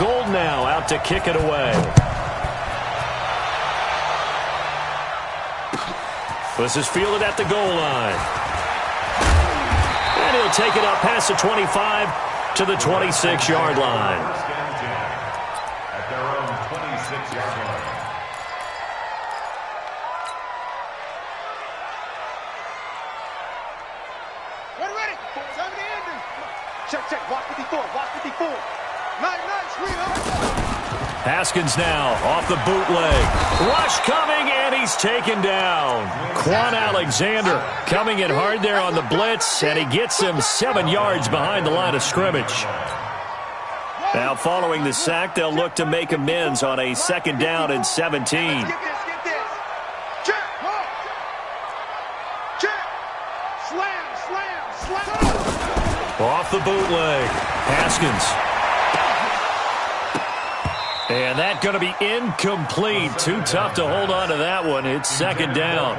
Gold now out to kick it away. This is fielded at the goal line. And he'll take it up past the 25 to the 26-yard line. At their own 26-yard line. Ready. Time to end it. Check. Watch 54. Watch 54. Nice, sweetheart. Haskins now off the bootleg. Rush coming, and he's taken down. Quan Alexander coming in hard there on the blitz, and he gets him 7 yards behind the line of scrimmage. Now, following the sack, they'll look to make amends on a 2nd down and 17. Get this. Check. Slam. Off the bootleg. Haskins. And that's going to be incomplete. Too tough to hold on to that one. It's 2nd down.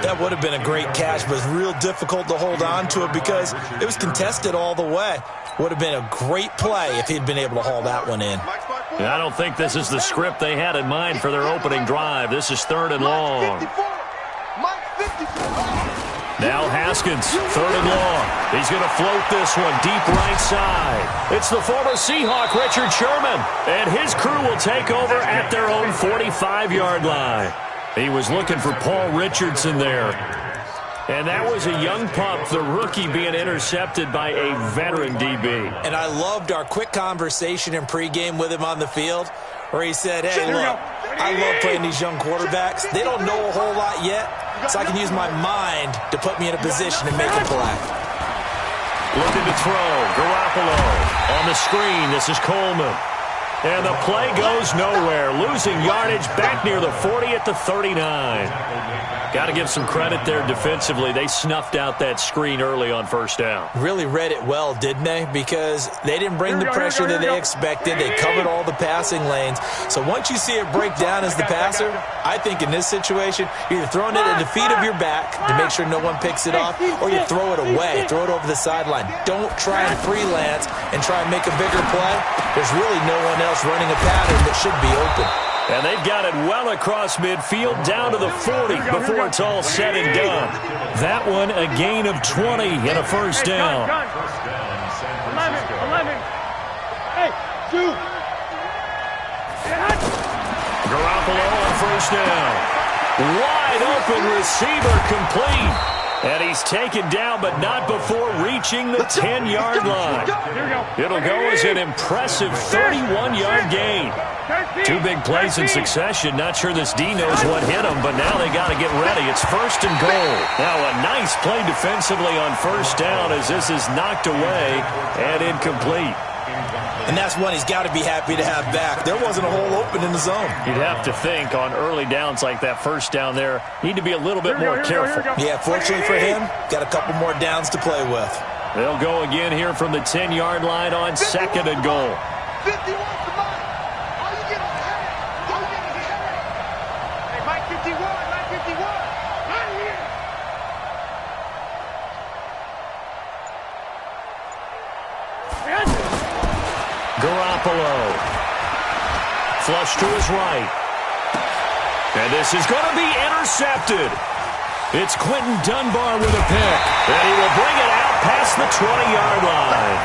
That would have been a great catch, but it's real difficult to hold on to it because it was contested all the way. Would have been a great play if he'd been able to haul that one in. I don't think this is the script they had in mind for their opening drive. This is 3rd and long. Now Haskins, 3rd and long. He's going to float this one deep right side. It's the former Seahawk, Richard Sherman, and his crew will take over at their own 45-yard line. He was looking for Paul Richardson there. And that was a young pup, the rookie being intercepted by a veteran DB. And I loved our quick conversation in pregame with him on the field where he said, hey, look, I love playing these young quarterbacks. They don't know a whole lot yet, so I can use my mind to put me in a position to make a play. Looking to throw. Garoppolo on the screen. This is Coleman. And the play goes nowhere. Losing yardage back near the 40 at the 39. Got to give some credit there defensively. They snuffed out that screen early on 1st down. Really read it well, didn't they? Because they didn't bring the pressure that they expected. They covered all the passing lanes. So once you see it break down as the passer, I think in this situation, you're either throwing it at the feet of your back to make sure no one picks it off, or you throw it away, throw it over the sideline. Don't try and freelance and try and make a bigger play. There's really no one else running a pattern that should be open. And they've got it well across midfield down to the 40 before it's all said and done. That one a gain of 20 and a 1st down. 11. Hey, 2. Garoppolo on 1st down. Wide open receiver complete. And he's taken down, but not before reaching the 10-yard line. It'll go as an impressive 31-yard gain. 2 big plays in succession. Not sure this D knows what hit him, but now they got to get ready. It's 1st and goal. Now a nice play defensively on 1st down as this is knocked away and incomplete. And that's one he's got to be happy to have back. There wasn't a hole open in the zone. You'd have to think on early downs like that 1st down there, need to be a little bit more careful. Yeah, fortunately for him, got a couple more downs to play with. They'll go again here from the 10-yard line on 2nd and goal. 51 to Mike. How you get ahead? Hey, Mike 51. Right here. Garoppolo. Flush to his right. And this is going to be intercepted. It's Quentin Dunbar with a pick. And he will bring it out past the 20-yard line.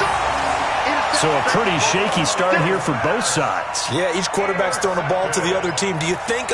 So a pretty shaky start here for both sides. Yeah, each quarterback's throwing a ball to the other team. Do you think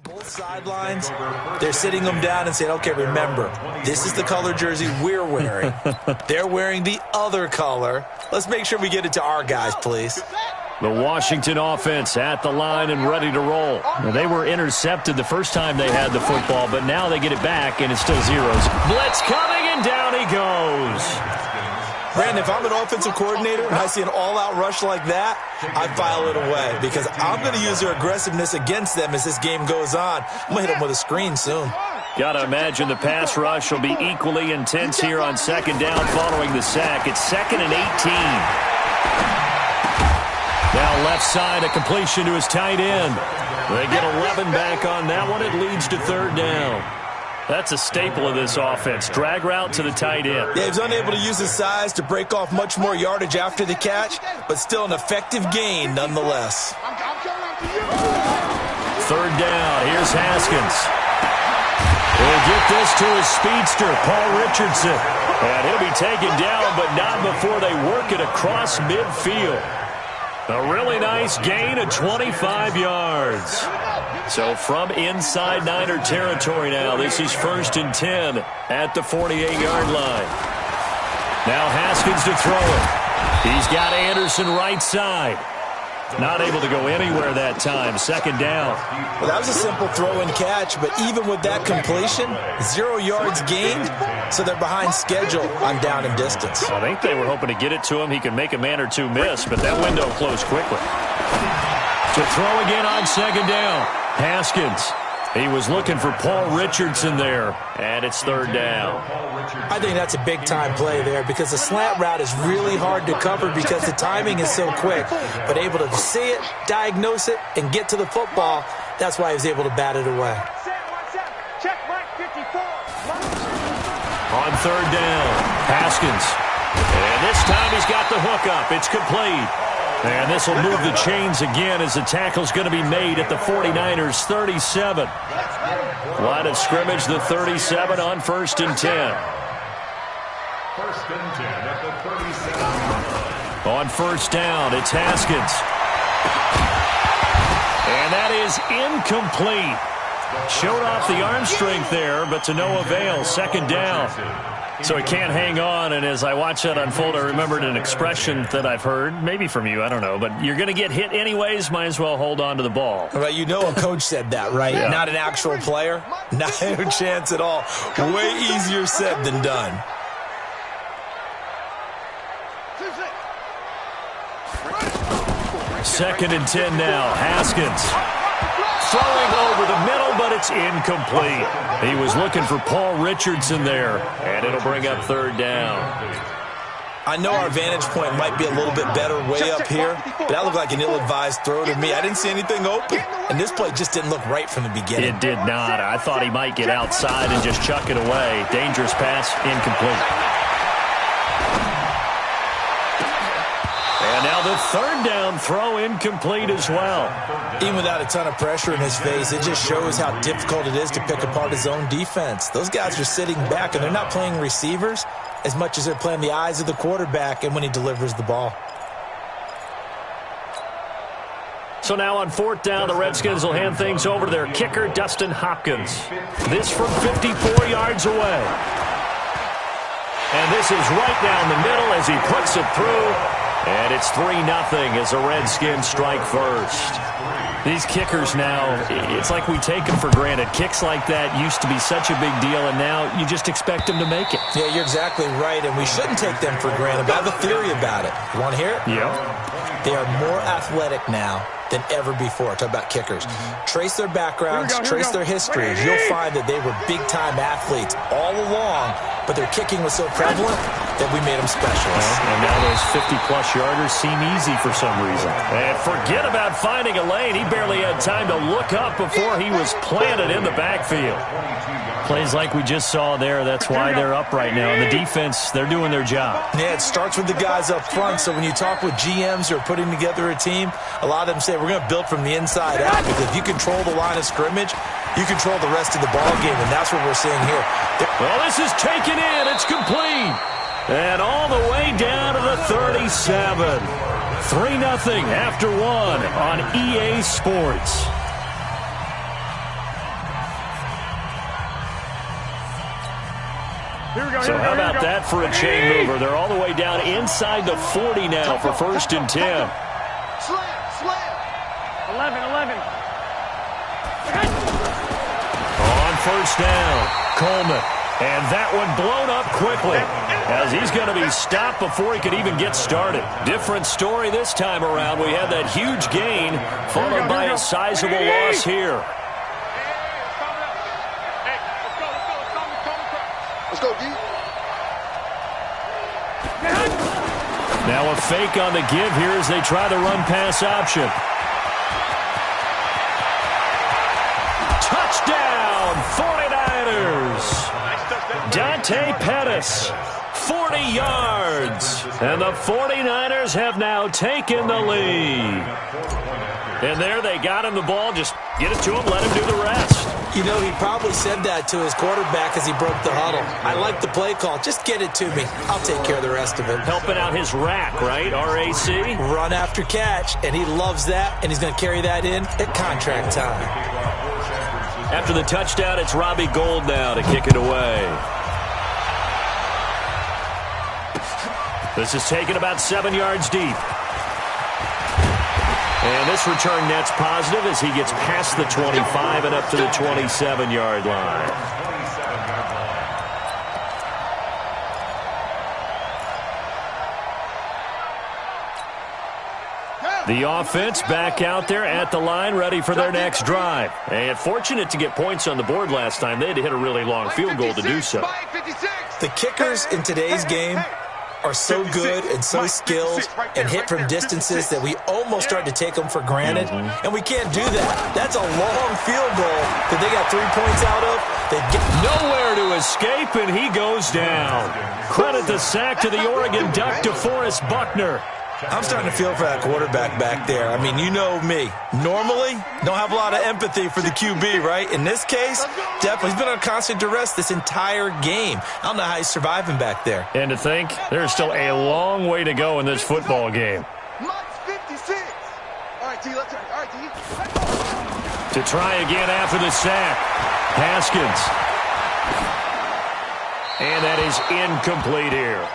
Both sidelines, they're sitting them down and saying, okay, remember, this is the color jersey we're wearing. They're wearing the other color. Let's make sure we get it to our guys, please. The Washington offense at the line and ready to roll. Now, they were intercepted the first time they had the football, but now they get it back, and it's still zeros. Blitz coming, and down he goes. Brandon, if I'm an offensive coordinator and I see an all-out rush like that, I file it away because I'm going to use their aggressiveness against them as this game goes on. I'm going to hit them with a screen soon. Got to imagine the pass rush will be equally intense here on second down following the sack. It's 2nd and 18. Now left side, a completion to his tight end. They get 11 back on that one. It leads to 3rd down. That's a staple of this offense. Drag route to the tight end. Yeah, he was unable to use his size to break off much more yardage after the catch, but still an effective gain nonetheless. 3rd down. Here's Haskins. He'll get this to his speedster, Paul Richardson. And he'll be taken down, but not before they work it across midfield. A really nice gain of 25 yards. So from inside Niner territory now, this is 1st and 10 at the 48-yard line. Now Haskins to throw it. He's got Anderson right side. Not able to go anywhere that time. 2nd down. Well, that was a simple throw and catch, but even with that completion, 0 yards gained, so they're behind schedule on down and distance. I think they were hoping to get it to him. He could make a man or two miss, but that window closed quickly. To throw again on 2nd down. Haskins. He was looking for Paul Richardson there, and it's 3rd down. I think that's a big-time play there because the slant route is really hard to cover because the timing is so quick. But able to see it, diagnose it, and get to the football, that's why he was able to bat it away. On 3rd down, Haskins. And this time he's got the hook up. It's complete. And this will move the chains again as the tackle's going to be made at the 49ers' 37. Line of scrimmage, the 37 on 1st and 10. 1st and 10 at the 37. On 1st down, it's Haskins. And that is incomplete. Showed off the arm strength there, but to no avail. 2nd down. So he can't hang on, and as I watch that unfold, I remembered an expression that I've heard, maybe from you, I don't know, but you're going to get hit anyways, might as well hold on to the ball. Right, you know a coach said that, right? Yeah. Not an actual player? Not a chance at all. Way easier said than done. Second and 10 now, Haskins. Throwing over the middle, but it's incomplete. He was looking for Paul Richardson there, and it'll bring up 3rd down. I know our vantage point might be a little bit better way up here, but that looked like an ill-advised throw to me. I didn't see anything open, and this play just didn't look right from the beginning. It did not. I thought he might get outside and just chuck it away. Dangerous pass, incomplete. And now the 3rd down throw incomplete as well. Even without a ton of pressure in his face, it just shows how difficult it is to pick apart his own defense. Those guys are sitting back, and they're not playing receivers as much as they're playing the eyes of the quarterback and when he delivers the ball. So now on 4th down, the Redskins will hand things over to their kicker, Dustin Hopkins. This from 54 yards away. And this is right down the middle as he puts it through. And it's 3-0 as the Redskins strike first. These kickers now, it's like we take them for granted. Kicks like that used to be such a big deal, and now you just expect them to make it. Yeah, you're exactly right, and we shouldn't take them for granted. But I have a theory about it. You want to hear it? Yeah. They are more athletic now than ever before. Talk about kickers. Trace their backgrounds, trace their histories. You'll find that they were big-time athletes all along, but their kicking was so prevalent that we made them specialists. And now those 50-plus yarders seem easy for some reason. And forget about finding a lane. He barely had time to look up before he was planted in the backfield. Plays like we just saw there, that's why they're up right now. And the defense, they're doing their job. Yeah, it starts with the guys up front. So when you talk with GMs who are putting together a team, a lot of them say we're going to build from the inside out, because if you control the line of scrimmage, you control the rest of the ball game, and that's what we're seeing here. Well, this is taken in. It's complete. And all the way down to the 37. 3-0 after one on EA Sports. So how about that for a chain mover? They're all the way down inside the 40 now for 1st and 10. Slam. 11. On 1st down, Coleman. And that one blown up quickly as he's going to be stopped before he could even get started. Different story this time around. We had that huge gain followed by a sizable loss here. Let's go, D. Now a fake on the give here as they try the run-pass option. Touchdown, 49ers! Dante Pettis, 40 yards. And the 49ers have now taken the lead. And there they got him the ball. Just get it to him, let him do the rest. You know, he probably said that to his quarterback as he broke the huddle. I like the play call. Just get it to me. I'll take care of the rest of it. Helping out his rack, right? RAC? Run after catch, and he loves that, and he's going to carry that in at contract time. After the touchdown, it's Robbie Gould now to kick it away. This is taken about 7 yards deep. And this return net's positive as he gets past the 25 and up to the 27-yard line. The offense back out there at the line, ready for their next drive. And fortunate to get points on the board last time. They had to hit a really long field goal to do so. The kickers in today's game are so good and so skilled and hit from distances that we almost start to take them for granted, and we can't do that. That's a long field goal that they got 3 points out of. They get nowhere to escape, and he goes down. Credit the sack to the Oregon Duck, DeForest Buckner. I'm starting to feel for that quarterback back there. I mean, you know me. Normally, don't have a lot of empathy for the QB, right? In this case, definitely. He's been on constant duress this entire game. I don't know how he's surviving back there. And to think, there's still a long way to go in this football game. Mike's 56. All right, T, let's go. All right, T. To try again after the sack. Haskins. And that is incomplete here.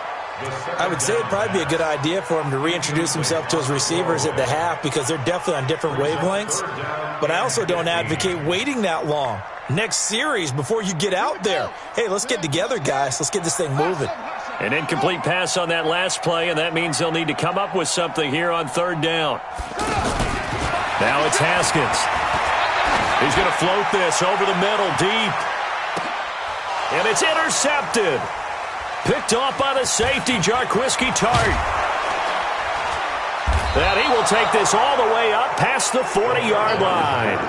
I would say it'd probably be a good idea for him to reintroduce himself to his receivers at the half because they're definitely on different wavelengths. But I also don't advocate waiting that long. Next series before you get out there. Hey, let's get together, guys. Let's get this thing moving. An incomplete pass on that last play, and that means they'll need to come up with something here on 3rd down. Now it's Haskins. He's going to float this over the middle deep. And it's intercepted. Picked off by the safety, Jarquiski Tart. And he will take this all the way up past the 40-yard line.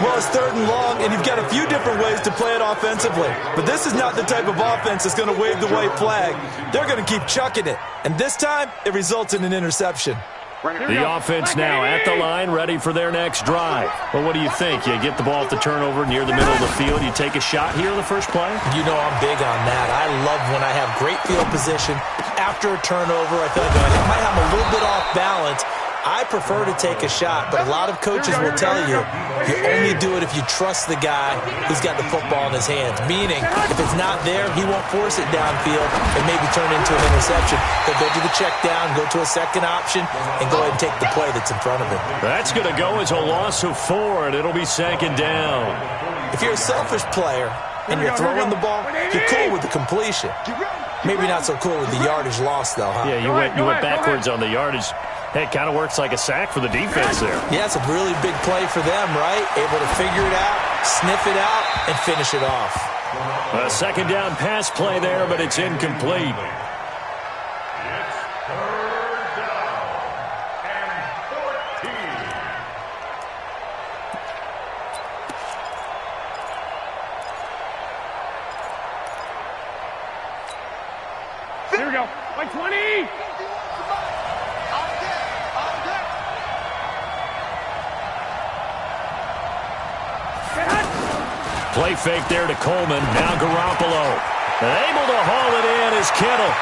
Well, it's 3rd and long, and you've got a few different ways to play it offensively. But this is not the type of offense that's going to wave the white flag. They're going to keep chucking it. And this time, it results in an interception. The offense now at the line, ready for their next drive. Well, what do you think? You get the ball at the turnover near the middle of the field. You take a shot here in the first play? You know I'm big on that. I love when I have great field position. After a turnover, I feel like I might have a little bit off balance. I prefer to take a shot, but a lot of coaches will tell you you only do it if you trust the guy who's got the football in his hands. Meaning, if it's not there, he won't force it downfield and maybe turn into an interception. He'll go to the check down, go to a second option, and go ahead and take the play that's in front of him. That's going to go as a loss of 4, and it'll be 2nd down. If you're a selfish player and you're throwing the ball, you're cool with the completion. Maybe not so cool with the yardage loss, though, huh? Yeah, you went backwards on the yardage. Hey, it kind of works like a sack for the defense there. Yeah, it's a really big play for them, right? Able to figure it out, sniff it out, and finish it off. A 2nd down pass play there, but it's incomplete. Here we go. Like 20. Play fake there to Coleman. Now Garoppolo. Able to haul it in is Kittle.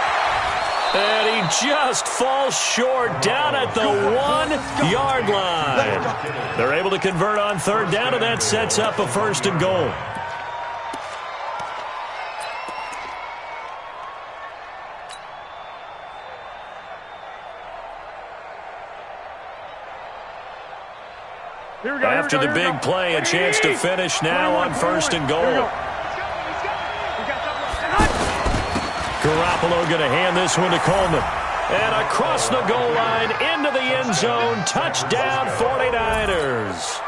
And he just falls short down at the 1-yard line. They're able to convert on 3rd down, and that sets up a 1st and goal. After the big play, a chance to finish now on 1st and goal. Garoppolo going to hand this one to Coleman. And across the goal line, into the end zone, touchdown 49ers.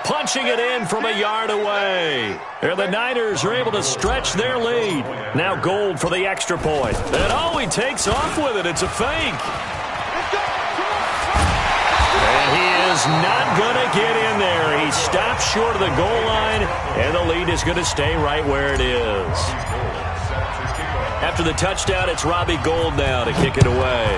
Punching it in from a yard away. And the Niners are able to stretch their lead. Now Gold for the extra point. And he takes off with it. It's a fake. And he is not going to get in there. He stops short of the goal line, and the lead is going to stay right where it is. After the touchdown, it's Robbie Gould now to kick it away.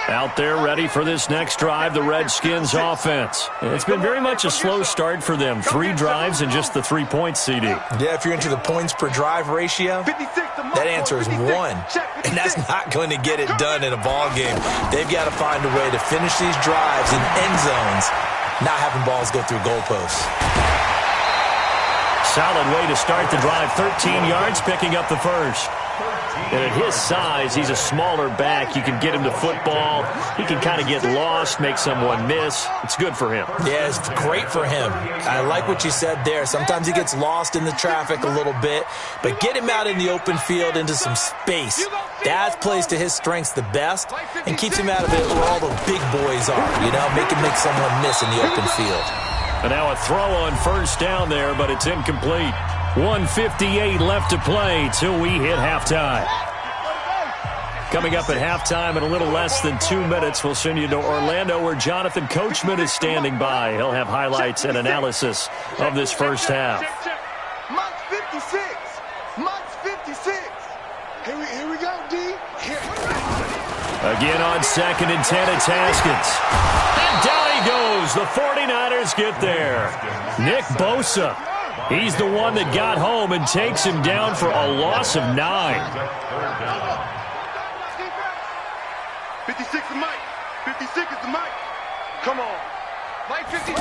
Out there ready for this next drive, the Redskins offense. It's been very much a slow start for them. 3 drives and just the 3 points, CD. Yeah, if you're into the points per drive ratio, that answer is 1. And that's not going to get it done in a ball game. They've got to find a way to finish these drives in end zones, not having balls go through goalposts. Solid way to start the drive. 13 yards, picking up the first. And at his size, he's a smaller back. You can get him to football. He can kind of get lost, make someone miss. It's good for him. Yeah, it's great for him. I like what you said there. Sometimes he gets lost in the traffic a little bit, but get him out in the open field into some space. That plays to his strengths the best and keeps him out of it where all the big boys are, make him make someone miss in the open field. And now a throw on 1st down there, but it's incomplete. 1:58 left to play till we hit halftime. Coming up at halftime in a little less than 2 minutes, we'll send you to Orlando where Jonathan Coachman is standing by. He'll have highlights and analysis of this first half. Month 56. Month 56. Here we go, D. Again on 2nd and 10, it's Haskins. And down he goes. The 49ers get there. Nick Bosa. He's the one that got home and takes him down for a loss of 9. 56 is Mike. 56 is the Mike. Come on. Mike 50.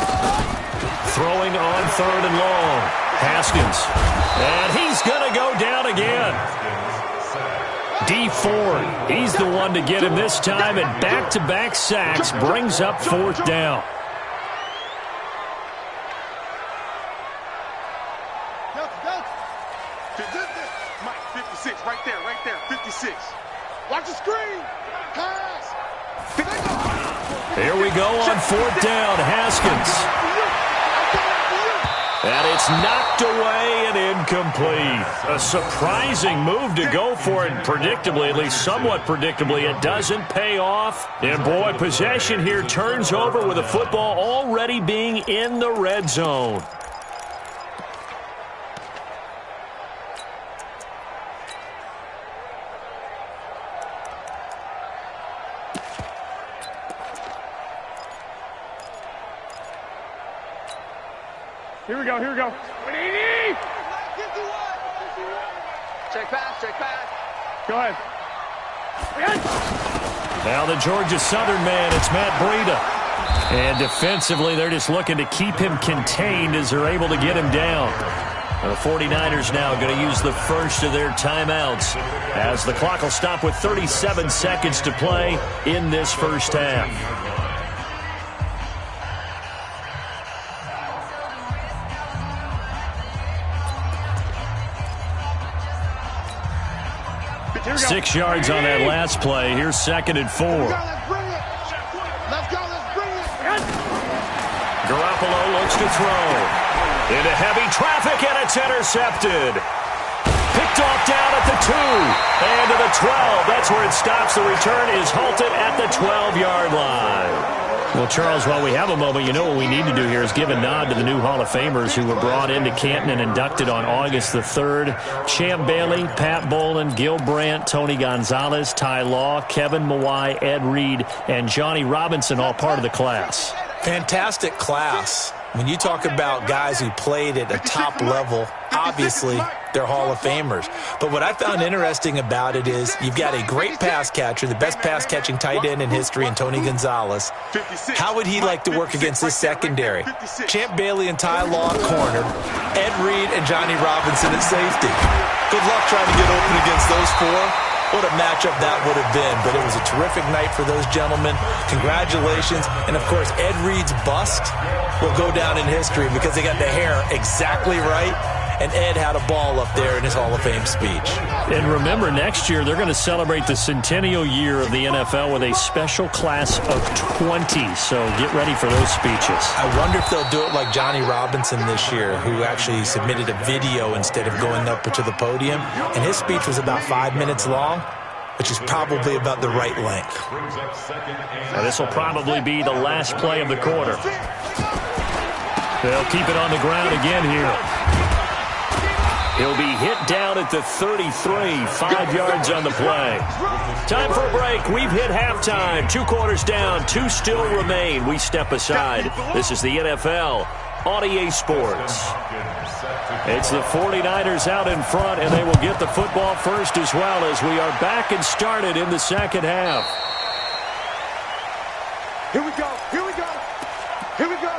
Throwing on 3rd and long. Haskins. And he's going to go down again. D. Ford. He's the one to get him this time, and back-to-back sacks brings up 4th down. Right there, 56. Watch the screen. Pass. Here we go on 4th down. Haskins. And it's knocked away and incomplete. A surprising move to go for it predictably, at least somewhat predictably. It doesn't pay off. And boy, possession here turns over with the football already being in the red zone. Here we go. Check pass. Go ahead. Now the Georgia Southern man, it's Matt Breida. And defensively, they're just looking to keep him contained as they're able to get him down. The 49ers now going to use the first of their timeouts as the clock will stop with 37 seconds to play in this first half. Here we go. 6 yards on that last play. Here's 2nd and 4. Let's bring it. Garoppolo looks to throw. Into heavy traffic, and it's intercepted. Picked off down at the 2. And to the 12. That's where it stops. The return is halted at the 12-yard line. Well, Charles, while we have a moment, what we need to do here is give a nod to the new Hall of Famers who were brought into Canton and inducted on August the 3rd. Champ Bailey, Pat Bolin, Gil Brandt, Tony Gonzalez, Ty Law, Kevin Mawai, Ed Reed, and Johnny Robinson, all part of the class. Fantastic class. When you talk about guys who played at a top level, obviously they're Hall of Famers. But what I found interesting about it is you've got a great pass catcher, the best pass-catching tight end in history, and Tony Gonzalez. How would he like to work against this secondary? Champ Bailey and Ty Law at corner, Ed Reed and Johnny Robinson at safety. Good luck trying to get open against those four. What a matchup that would have been. But it was a terrific night for those gentlemen. Congratulations. And, of course, Ed Reed's bust will go down in history because they got the hair exactly right. And Ed had a ball up there in his Hall of Fame speech. And remember, next year they're going to celebrate the centennial year of the NFL with a special class of 20. So get ready for those speeches. I wonder if they'll do it like Johnny Robinson this year, who actually submitted a video instead of going up to the podium. And his speech was about 5 minutes long, which is probably about the right length. Now, this will probably be the last play of the quarter. They'll keep it on the ground again here. He'll be hit down at the 33, 5 yards on the play. Time for a break. We've hit halftime. 2 quarters down, 2 still remain. We step aside. This is the NFL on EA Sports. It's the 49ers out in front, and they will get the football first as well as we are back and started in the second half. Here we go. Here we go. Here we go.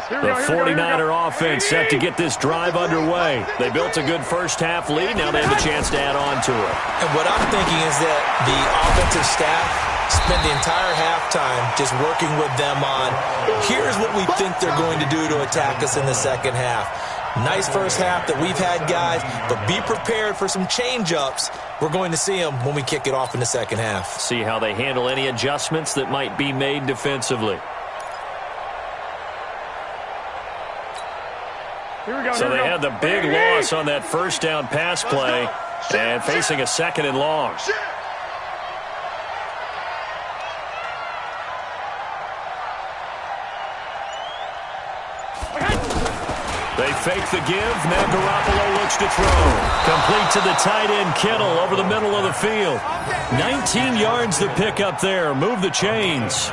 The 49er offense set to get this drive underway. They built a good first-half lead. Now they have a chance to add on to it. And what I'm thinking is that the offensive staff spent the entire halftime just working with them on, here's what we think they're going to do to attack us in the second half. Nice first half that we've had, guys, but be prepared for some change-ups. We're going to see them when we kick it off in the second half. See how they handle any adjustments that might be made defensively. So they had the big loss on that first down pass play and facing a 2nd and long. They fake the give. Now Garoppolo looks to throw. Complete to the tight end, Kittle, over the middle of the field. 19 yards to pick up there. Move the chains.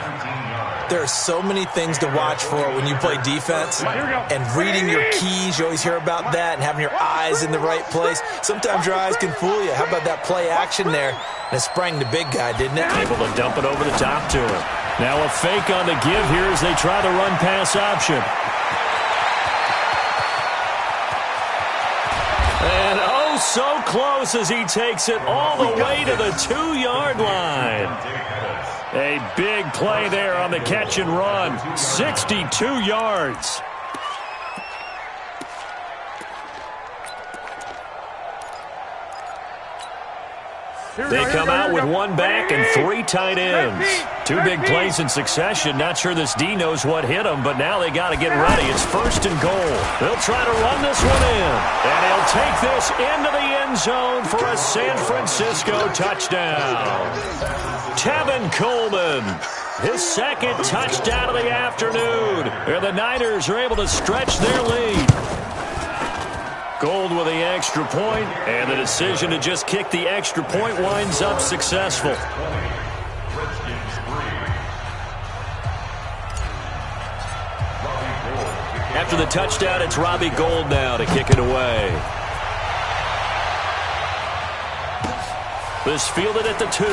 There are so many things to watch for when you play defense, and reading your keys, you always hear about that, and having your eyes in the right place. Sometimes your eyes can fool you. How about that play action there? And it sprang the big guy, didn't it? Able to dump it over the top to him. Now a fake on the give here as they try the run-pass option. And oh, so close as he takes it all the way to the 2-yard line. A big play there on the catch and run. 62 yards. They come out with 1 back and 3 tight ends. 2 big plays in succession. Not sure this D knows what hit him, but now they got to get ready. It's 1st and goal. They'll try to run this one in. And he'll take this into the end zone for a San Francisco touchdown. Tevin Coleman, his 2nd touchdown of the afternoon. And the Niners are able to stretch their lead. Gold with the extra point, and the decision to just kick the extra point winds up successful. After the touchdown, it's Robbie Gould now to kick it away. This fielded at the 2.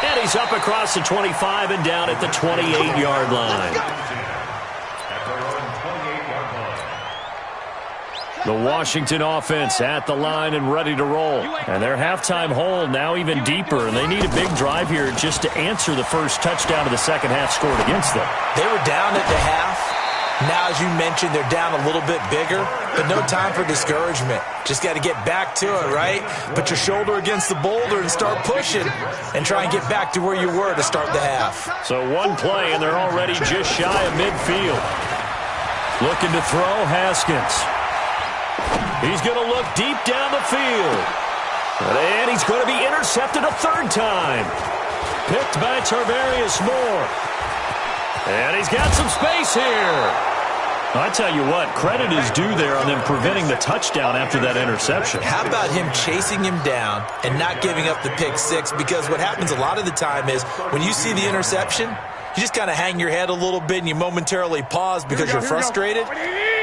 And he's up across the 25 and down at the 28-yard line. The Washington offense at the line and ready to roll. And their halftime hole now even deeper, and they need a big drive here just to answer the first touchdown of the second half scored against them. They were down at the half. Now, as you mentioned, they're down a little bit bigger, but no time for discouragement. Just got to get back to it, right? Put your shoulder against the boulder and start pushing and try and get back to where you were to start the half. So 1 play, and they're already just shy of midfield. Looking to throw, Haskins. He's going to look deep down the field. And he's going to be intercepted a 3rd time. Picked by Tarvarius Moore. And he's got some space here. I tell you what, credit is due there on them preventing the touchdown after that interception. How about him chasing him down and not giving up the pick six? Because what happens a lot of the time is when you see the interception, you just kind of hang your head a little bit and you momentarily pause because you're frustrated.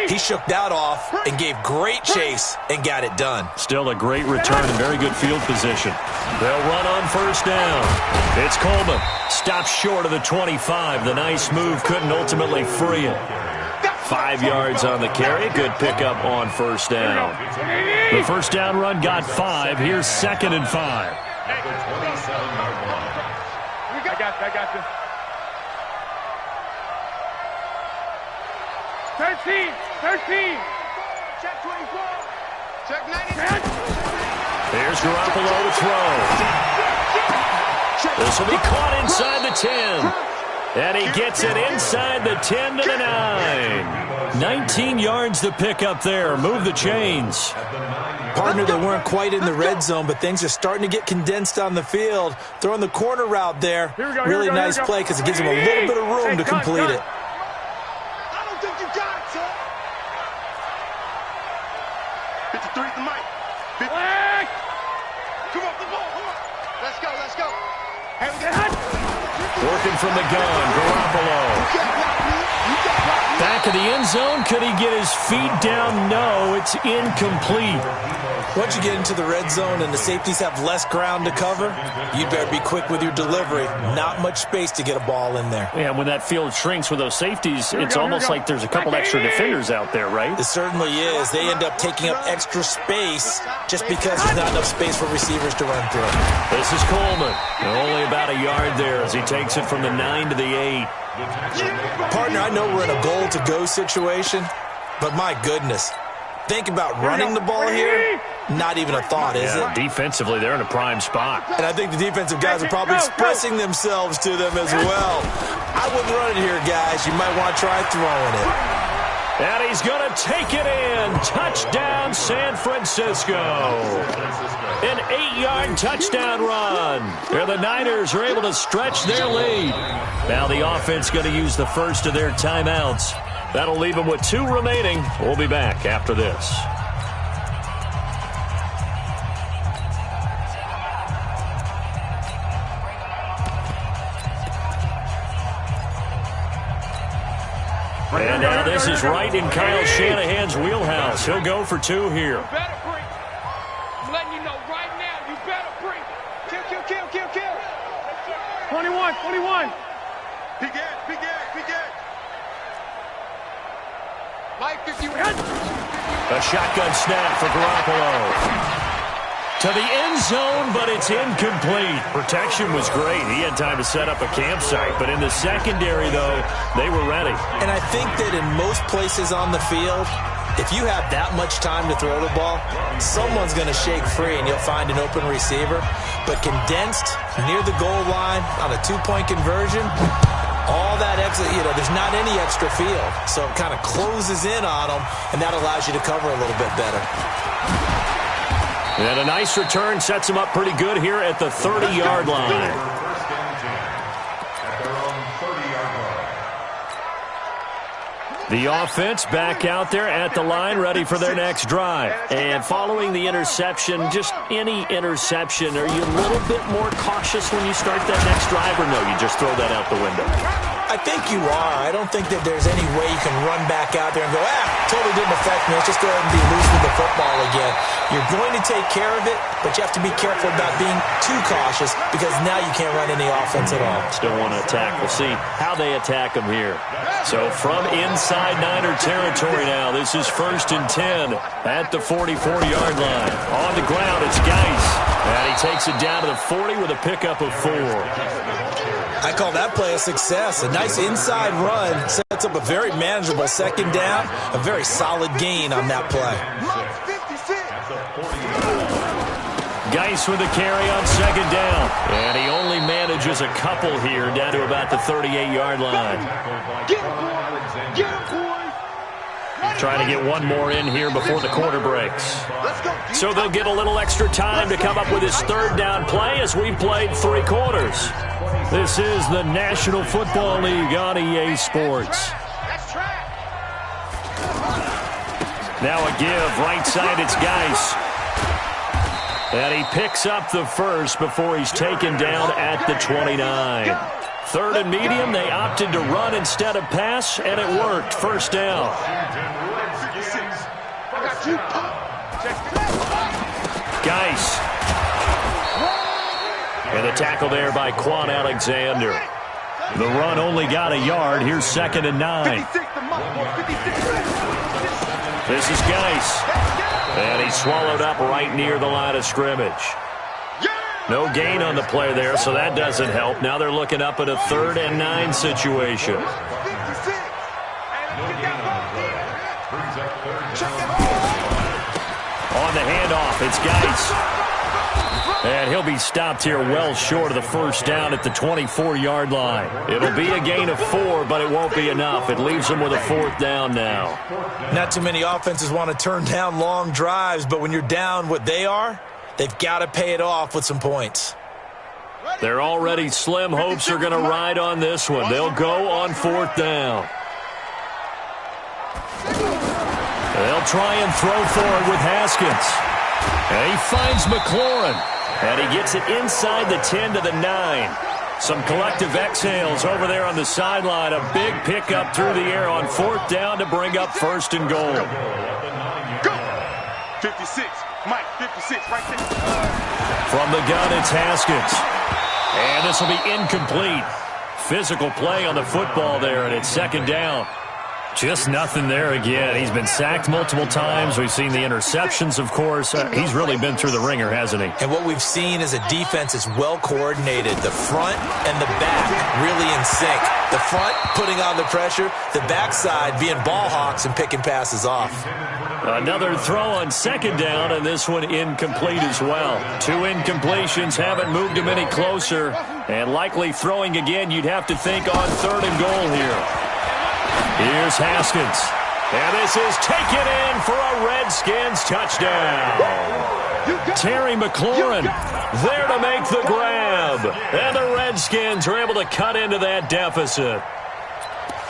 He shook that off and gave great chase and got it done. Still a great return and very good field position. They'll run on first down. It's Coleman. Stops short of the 25. The nice move couldn't ultimately free it. 5 yards on the carry. Good pickup on first down. The first down run got 5. Here's 2nd and 5. I got this. 13. Check 24. Check 90. Here's Garoppolo to throw. This will be caught inside the 10. And he gets it inside the 10 to the 9. 19 yards to pick up there. Move the chains. Partner, they weren't quite in the red zone, but things are starting to get condensed on the field. Throwing the corner route there. Really nice play because it gives him a little bit of room to complete it. I don't think you got it, sir. 53 at the mic. Come on. Let's go. Working from the gun, Garoppolo. Back of the end zone. Could he get his feet down? No, it's incomplete. Once you get into the red zone and the safeties have less ground to cover, you better be quick with your delivery. Not much space to get a ball in there. Yeah, when that field shrinks with those safeties, it's almost like there's a couple extra defenders out there, right? It certainly is. They end up taking up extra space just because there's not enough space for receivers to run through. This is Coleman. Only about a yard there as he takes it from the 9 to the 8. Partner, I know we're in a goal-to-go situation, but my goodness. Think about running the ball here. Not even a thought, is it? Defensively, they're in a prime spot. And I think the defensive guys are probably expressing themselves to them as well. I wouldn't run it here, guys. You might want to try throwing it. And he's going to take it in. Touchdown, San Francisco. An 8-yard touchdown run. Here the Niners are able to stretch their lead. Now the offense going to use the first of their timeouts. That'll leave them with 2 remaining. We'll be back after this. And now this is right in Kyle Shanahan's wheelhouse. He'll go for 2 here. You better bring. I'm letting you know right now, you better bring. Kill. 21. Big Ed. Mike, if you A shotgun snap for Garoppolo. To the end zone, but it's incomplete. Protection was great. He had time to set up a campsite. But in the secondary, though, they were ready. And I think that in most places on the field, if you have that much time to throw the ball, someone's going to shake free and you'll find an open receiver. But condensed near the goal line on a 2-point conversion, all that extra, there's not any extra field. So it kind of closes in on them, and that allows you to cover a little bit better. And a nice return sets him up pretty good here at the 30-yard line. The offense back out there at the line, ready for their next drive. And following the interception, just any interception, are you a little bit more cautious when you start that next drive, or no, you just throw that out the window? I think you are. I don't think that there's any way you can run back out there and go, totally didn't affect me. Let's just go ahead and be loose with the football again. You're going to take care of it, but you have to be careful about being too cautious because now you can't run any offense at all. Still want to attack. We'll see how they attack them here. So from inside Niner territory now, this is 1st and 10 at the 44-yard line. On the ground, it's Geis. And he takes it down to the 40 with a pickup of 4. I call that play a success. A nice inside run sets up a very manageable 2nd down, a very solid gain on that play. Geis with a carry on 2nd down. And he only manages a couple here down to about the 38-yard line. Trying to get one more in here before the quarter breaks. So they'll get a little extra time to come up with his 3rd down play as we played 3 quarters. This is the National Football League on EA Sports. Now a give, right side, it's Geis. And he picks up the first before he's taken down at the 29. Third and medium, they opted to run instead of pass, and it worked. First down. Geis. And a tackle there by Quan Alexander. The run only got a yard. Here's 2nd and 9. This is Geis. And he's swallowed up right near the line of scrimmage. No gain on the play there, so that doesn't help. Now they're looking up at a 3rd and 9 situation. On the handoff, it's Geis. And he'll be stopped here well short of the first down at the 24-yard line. It'll be a gain of 4, but it won't be enough. It leaves them with a 4th down now. Not too many offenses want to turn down long drives, but when you're down what they are, they've got to pay it off with some points. Their already slim hopes are going to ride on this one. They'll go on 4th down. They'll try and throw forward with Haskins. And he finds McLaurin. And he gets it inside the 10 to the 9. Some collective exhales over there on the sideline. A big pickup through the air on 4th down to bring up 1st and goal. Go! 56. Mike, 56 right there. From the gun, it's Haskins. And this will be incomplete. Physical play on the football there, and it's 2nd down. Just nothing there again. He's been sacked multiple times. We've seen the interceptions, of course. He's really been through the ringer, hasn't he? And what we've seen is a defense is well coordinated. The front and the back really in sync. The front putting on the pressure. The backside being ball hawks and picking passes off. Another throw on 2nd down, and this one incomplete as well. 2 incompletions haven't moved him any closer. And likely throwing again, you'd have to think on 3rd and goal here. Here's Haskins. And this is taken in for a Redskins touchdown. Terry McLaurin there to make the grab. And the Redskins are able to cut into that deficit.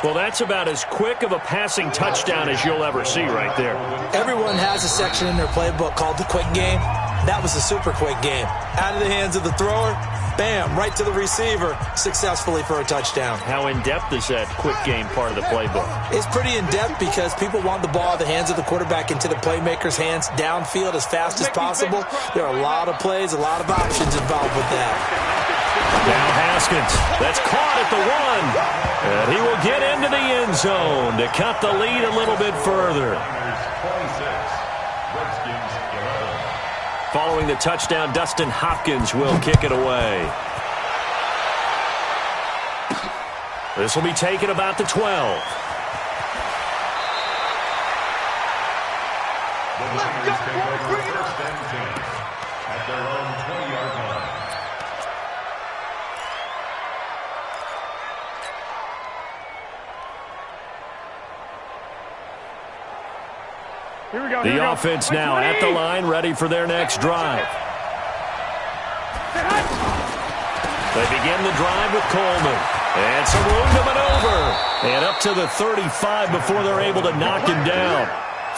Well, that's about as quick of a passing touchdown as you'll ever see right there. Everyone has a section in their playbook called the quick game. That was a super quick game. Out of the hands of the thrower, bam, right to the receiver, successfully for a touchdown. How in-depth is that quick game part of the playbook? It's pretty in-depth because people want the ball at the hands of the quarterback into the playmaker's hands downfield as fast as possible. There are a lot of plays, a lot of options involved with that. Now Haskins, that's caught at the 1. And he will get into the end zone to cut the lead a little bit further. Following the touchdown, Dustin Hopkins will kick it away. This will be taken about the 12. The Lions convert first and 10 at their own 20-yard line. The offense now at the line, ready for their next drive. They begin the drive with Coleman. And some room to maneuver. And up to the 35 before they're able to knock him down.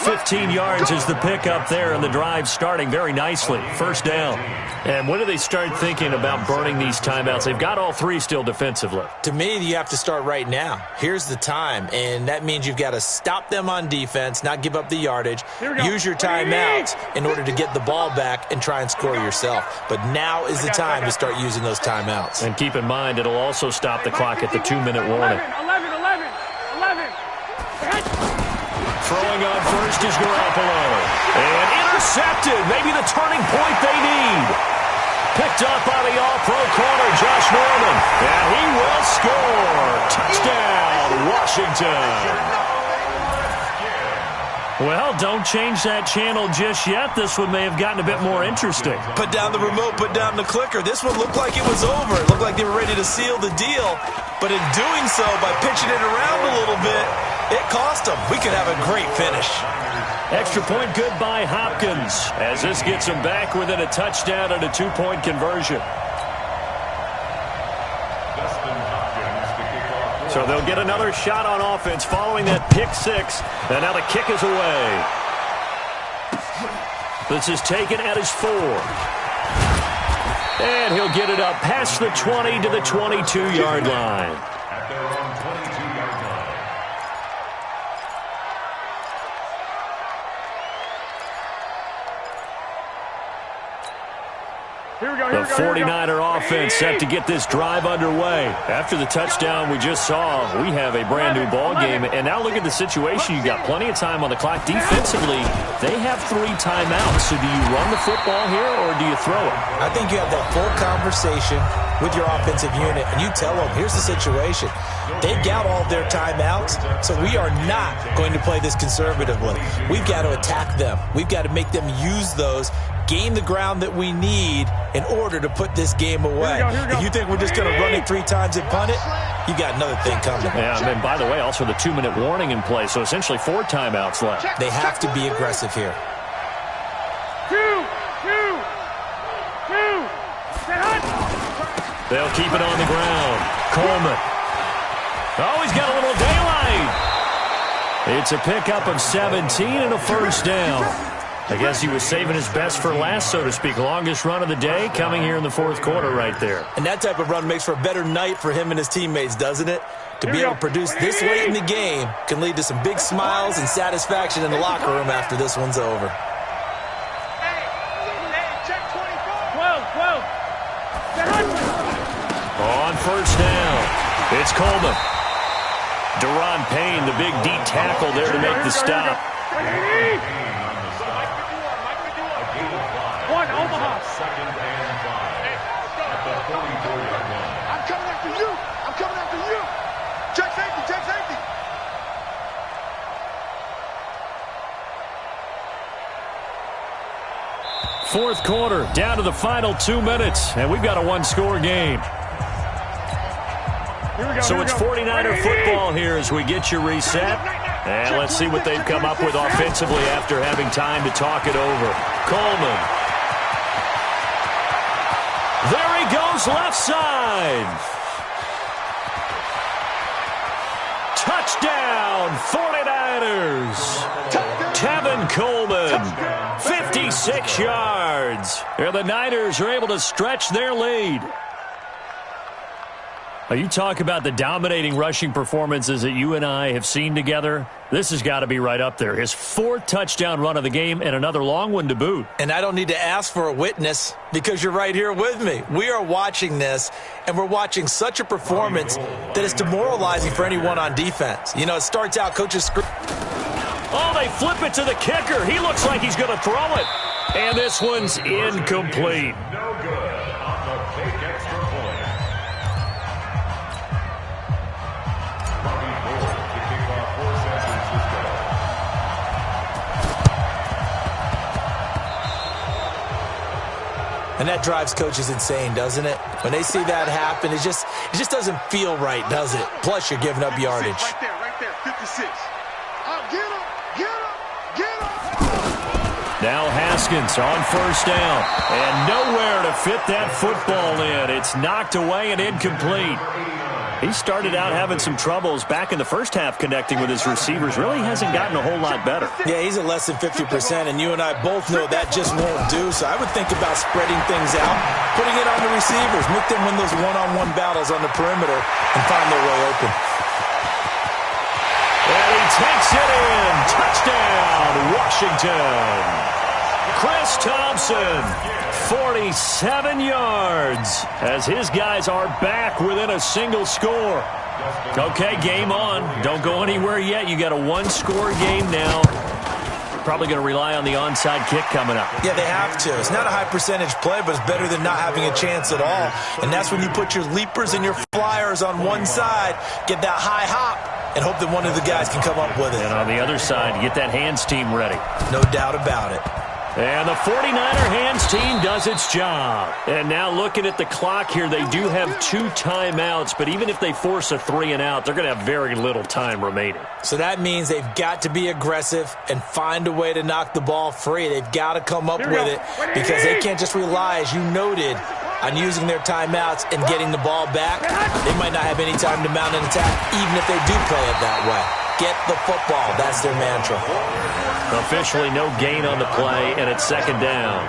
15 yards is the pickup there, and the drive starting very nicely. First down. And when do they start thinking about burning these timeouts? They've got all 3 still defensively. To me, you have to start right now. Here's the time, and that means you've got to stop them on defense, not give up the yardage, use your timeouts in order to get the ball back and try and score yourself. But now is the time to start using those timeouts. And keep in mind, it'll also stop the clock at the 2-minute warning. 11. Throwing on first is Garoppolo. And intercepted. Maybe the turning point they need. Picked up by the all-pro corner, Josh Norman. And he will score. Touchdown, Washington. Well, don't change that channel just yet. This one may have gotten a bit more interesting. Put down the remote, put down the clicker. This one looked like it was over. It looked like they were ready to seal the deal. But in doing so, by pitching it around a little bit, it cost them. We could have a great finish. Extra point good by Hopkins, as this gets them back within a touchdown and a 2-point conversion. So they'll get another shot on offense following that pick 6. And now the kick is away. This is taken at his 4. And he'll get it up past the 20 to the 22-yard line. At their own 22-yard line. Here we go, The 49er offense set to get this drive underway. After the touchdown we just saw, we have a brand new ball game. And now look at the situation. You got plenty of time on the clock. Defensively, they have 3 timeouts. So do you run the football here or do you throw it? I think you have that full conversation with your offensive unit, and you tell them, here's the situation. They've got all their timeouts, so we are not going to play this conservatively. We've got to attack them. We've got to make them use those, gain the ground that we need in order to put this game away. Here we go. If you think we're just going to run it 3 times and punt it, you got another thing coming. Yeah, and then, by the way, also the 2-minute warning in play, so essentially 4 timeouts left. They have to be aggressive here. 2. Get hot. They'll keep it on the ground. Coleman. Oh, he's got a little daylight. It's a pickup of 17 and a first down. I guess he was saving his best for last, so to speak. Longest run of the day coming here in the 4th quarter right there. And that type of run makes for a better night for him and his teammates, doesn't it? To be able to produce this late in the game can lead to some big smiles and satisfaction in the locker room after this one's over. Check 24. 12. Get hot. On first down, it's Coleman. Deron Payne, the big D tackle there to make the stop. One, Omaha. Second and 5. At the 44-yard line. I'm coming after you. Check safety. 4th quarter, down to the final 2 minutes, and we've got a 1-score game. So it's 49er football here as we get you reset. And let's see what they've come up with offensively after having time to talk it over. Coleman. There he goes, left side. Touchdown, 49ers. Tevin Coleman, 56 yards. And the Niners are able to stretch their lead. Now, you talk about the dominating rushing performances that you and I have seen together. This has got to be right up there. His 4th touchdown run of the game and another long one to boot. And I don't need to ask for a witness because you're right here with me. We are watching this, and we're watching such a performance that is demoralizing for anyone on defense. You know, it starts out, coaches... Oh, they flip it to the kicker. He looks like he's going to throw it. And this one's incomplete. No good on the fake extra point. And that drives coaches insane, doesn't it? When they see that happen, it just doesn't feel right, does it? Plus, you're giving up yardage. Right there, 56. Get him. Now Haskins on first down. And nowhere to fit that football in. It's knocked away and incomplete. He started out having some troubles back in the first half connecting with his receivers. Really hasn't gotten a whole lot better. Yeah, he's at less than 50%, and you and I both know that just won't do. So I would think about spreading things out, putting it on the receivers, make them win those one-on-one battles on the perimeter and find their way open. And he takes it in. Touchdown, Washington. Chris Thompson, 47 yards, as his guys are back within a single score. Okay, game on. Don't go anywhere yet. You got a 1-score game now. Probably going to rely on the onside kick coming up. Yeah, they have to. It's not a high-percentage play, but it's better than not having a chance at all. And that's when you put your leapers and your flyers on one side, get that high hop, and hope that one of the guys can come up with it. And on the other side, get that hands team ready. No doubt about it. And the 49er hands team does its job. And now looking at the clock here, they do have 2 timeouts, but even if they force a 3-and-out, they're going to have very little time remaining. So that means they've got to be aggressive and find a way to knock the ball free. They've got to come up with it because they can't just rely, as you noted, on using their timeouts and getting the ball back. They might not have any time to mount an attack, even if they do play it that way. Get the football. That's their mantra. Officially no gain on the play, and it's second down.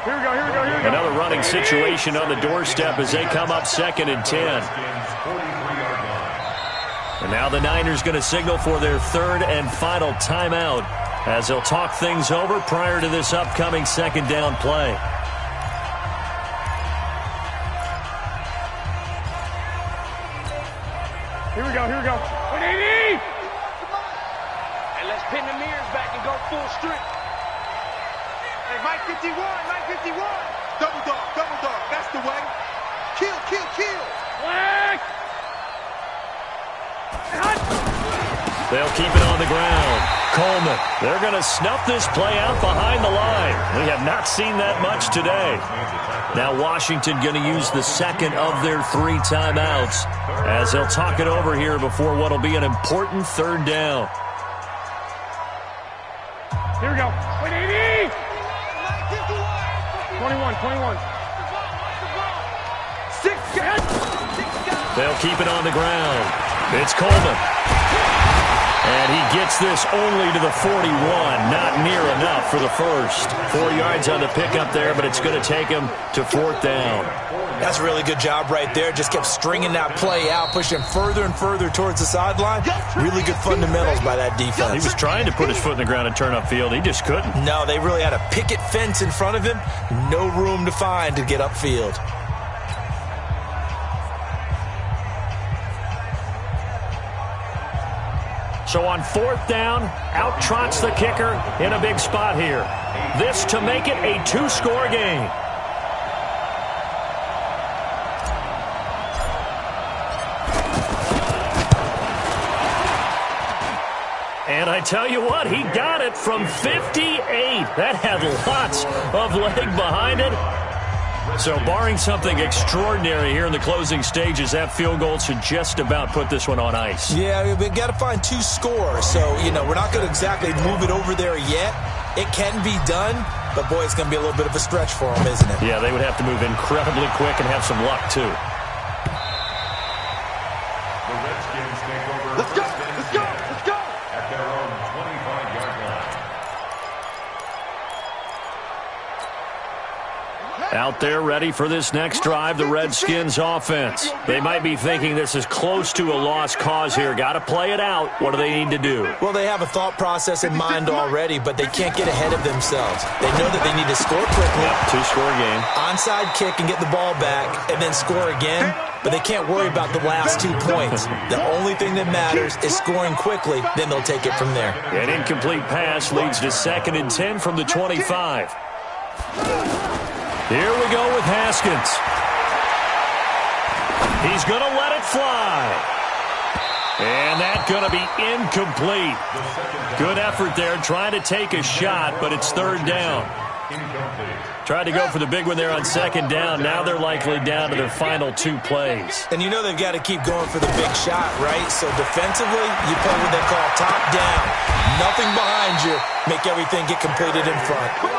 Here we go, here we go, here we go. Another running situation on the doorstep as they come up 2nd and 10. And now the Niners going to signal for their 3rd and final timeout as they'll talk things over prior to this upcoming second down play. Here we go, here we go. 180! And let's pin the mirrors back and go full strength. Hey, Mike 51, Mike 51. Double dog, that's the way. Kill, kill, kill. Flag! They'll keep it on the ground. Coleman, they're going to snuff this play out behind the line. We have not seen that much today. Now Washington going to use the second of their 3 timeouts as they'll talk it over here before what will be an important 3rd down. Here we go. 180! 21, 21. 6 guys. They'll keep it on the ground. It's Coleman. And he gets this only to the 41. Not near enough for the first. 4 yards on the pickup there, but it's going to take him to 4th down. That's a really good job right there. Just kept stringing that play out, pushing further and further towards the sideline. Really good fundamentals by that defense. He was trying to put his foot in the ground and turn upfield. He just couldn't. No, they really had a picket fence in front of him. No room to find to get upfield. So on 4th down, out trots the kicker in a big spot here. This to make it a 2-score game. And I tell you what, he got it from 58. That had lots of leg behind it. So barring something extraordinary here in the closing stages, that field goal should just about put this one on ice. Yeah, we've got to find 2 scores. So, we're not going to exactly move it over there yet. It can be done, but, boy, it's going to be a little bit of a stretch for them, isn't it? Yeah, they would have to move incredibly quick and have some luck, too. The Redskins take over. Let's go, let's go, let's go. At their own 25-yard line. Out there ready for this next drive, the Redskins offense. They might be thinking this is close to a lost cause here. Got to play it out. What do they need to do? Well, they have a thought process in mind already, but they can't get ahead of themselves. They know that they need to score quickly. Yep, 2-score game. Onside kick and get the ball back and then score again, but they can't worry about the last 2 points. The only thing that matters is scoring quickly, then they'll take it from there. An incomplete pass leads to 2nd and 10 from the 25. Here we go with Haskins. He's going to let it fly. And that's going to be incomplete. Good effort there trying to take a shot, but it's 3rd down. Tried to go for the big one there on 2nd down. Now they're likely down to their final 2 plays. And they've got to keep going for the big shot, right? So defensively, you play what they call top down. Nothing behind you. Make everything get completed in front.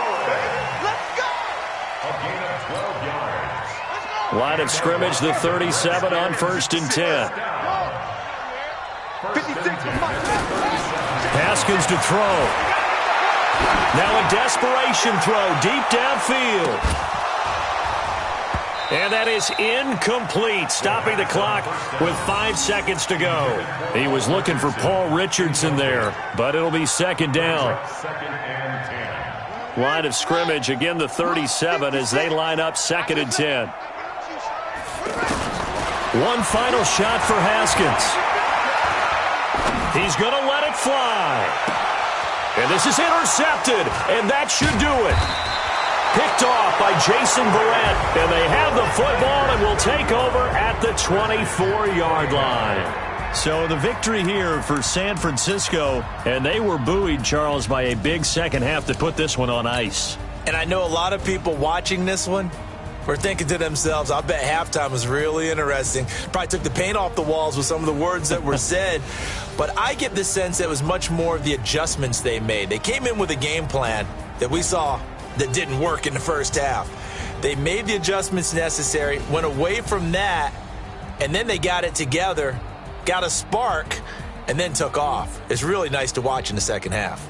Line of scrimmage, the 37 on 1st and 10. Haskins to throw. Now a desperation throw deep downfield. And that is incomplete, stopping the clock with 5 seconds to go. He was looking for Paul Richardson there, but it'll be 2nd down. Line of scrimmage, again the 37 as they line up 2nd and 10. One final shot for Haskins. He's going to let it fly. And this is intercepted, and that should do it. Picked off by Jason Verrett, and they have the football and will take over at the 24-yard line. So the victory here for San Francisco, and they were buoyed, Charles, by a big second half to put this one on ice. And I know a lot of people watching this one were thinking to themselves, I bet halftime was really interesting. Probably took the paint off the walls with some of the words that were said. But I get the sense that it was much more of the adjustments they made. They came in with a game plan that we saw that didn't work in the first half. They made the adjustments necessary, went away from that, and then they got it together, got a spark, and then took off. It's really nice to watch in the second half.